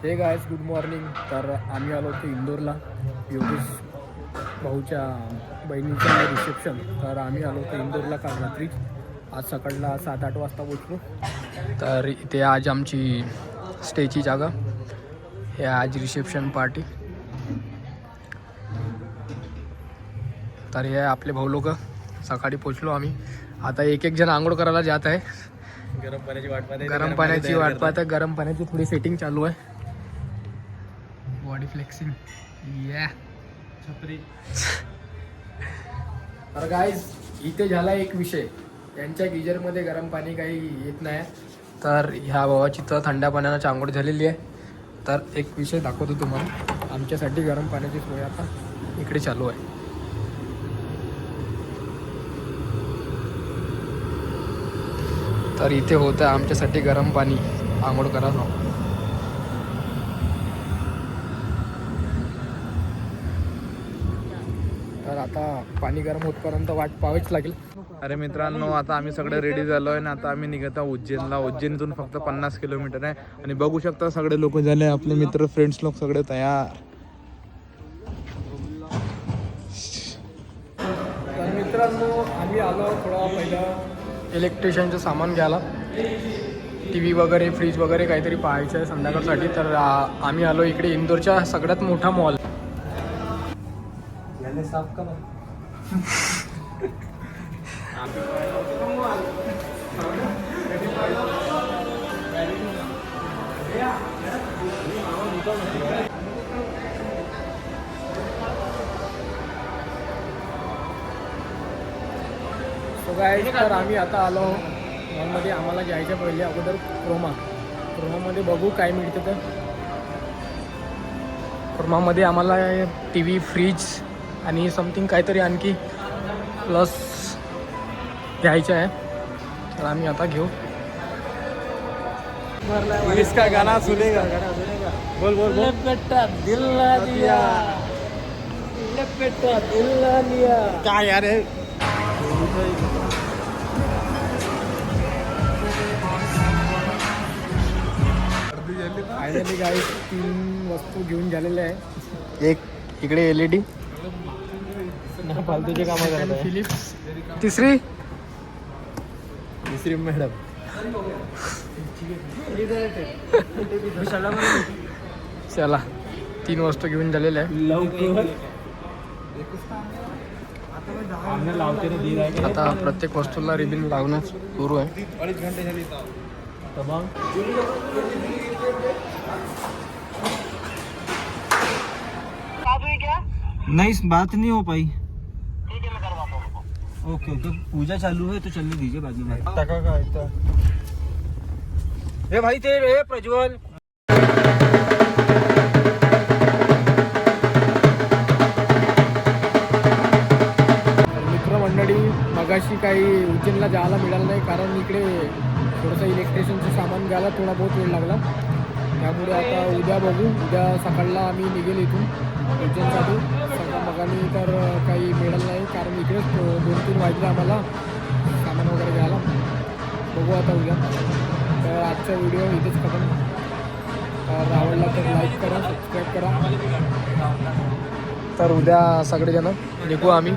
हे guys good morning. तर आम्ही आलो होतो इंदोरला योगेश भाऊच्या बहिणीचं रिसेप्शन. तर आम्ही आलो होतो इंदोरला काल रात्री. आज सकाळला 7-8 वाजता पोचलो. तर इथे आज आमची स्टेची जागा हे आज रिसेप्शन पार्टी. तर हे आपले भाऊ लोक सकाळी पोचलो आम्ही. आता एक एक जण आंघोळ करायला जात आहे. गरम पाण्याची वाट पाहत गरम पाण्याची वाट पाहत आहे. गरम पाण्याची थोडी सेटिंग चालू आहे. बॉडी फ्लेक्सिंग या छत्री. तर गाईज इथे झाला एक विषय. त्यांच्या गिजरमध्ये गरम पाणी काही येत नाही. तर ह्या भावाची तर थंड पाण्यानं आंघोळ झालेली आहे. तर एक विषय दाखवतो तुम्हाला. आमच्यासाठी गरम पाण्याची सोय आता इकडे चालू आहे. तर इथे होतं आमच्यासाठी गरम पाणी आंघोळ करायला. तर आता पाणी गरम होतपर्यंत वाट पाहावीच लागेल. अरे मित्रांनो, आता आम्ही सगळे रेडी झालो आहे ना. आता आम्ही निघत आहोत उज्जैनला. उज्जैनतून फक्त 50 किलोमीटर आहे. आणि बघू शकता सगळे लोक झाले, आपले मित्र फ्रेंड्स लोक सगळे तयार. तर मित्रांनो आम्ही आलो थोडा पहिलं इलेक्ट्रिशियनचं सामान घ्यायला. टी व्ही वगैरे फ्रीज वगैरे काहीतरी पाहायचं आहे संध्याकाळसाठी. तर आम्ही आलो इकडे इंदोरच्या सगळ्यात मोठा मॉल. साफ करा. तर आम्ही आता आलो मॉलमध्ये. आम्हाला जायच्या पहिले अगोदर क्रोमामध्ये बघू काय मिळते. तर क्रोमामध्ये आम्हाला टी व्ही फ्रीज आणि समथिंग काहीतरी आणखी प्लस घ्यायचं आहे. तर आम्ही आता घेऊ. इसका गाना सुनेगा. बोल बोल बोल. लपेटा दिल ना दिया, लपेटा दिल ना दिया. काय यार हे. फायनली गाईस 3 वस्तू घेऊन झालेल्या आहे. एक इकडे LED फालतूचे कामं करत आहे. फिलिप्स. तिसरी मॅडम. चला 3 वस्तू घेऊन झालेल्या आहे. आता प्रत्येक वस्तूला रिबिन लावणं सुरू आहे. 2.5 घंटे झाली. नहीं बात नहीं हो पाई. ठीक है मैं करवाता हूँ. Okay okay. पूजा चालू है तो चलने दीजिए बाजू में. टाका काय ए भाई ते प्रज्वल. मित्रमंडळी मगाशी काही उज्जैनला जायला मिळालं नाही कारण इकडे थोडंसं इलेक्ट्रिशियनचं सामान घ्यायला थोडा बहुत वेळ लागला. त्यामुळे आता उद्या बघू. उद्या सकाळला आम्ही निघेल इथून उज्जैनसाठी. मगानी तर काही मिळालं नाही कारण इकडेच 2-3 वाजले आम्हाला सामान वगैरे घ्यायला. बघू आता उद्या. तर आजचा व्हिडिओ इथेच खतम. तर आवडला तर लाईक करा, सबस्क्राईब करा. तर उद्या सगळेजण निघू आम्ही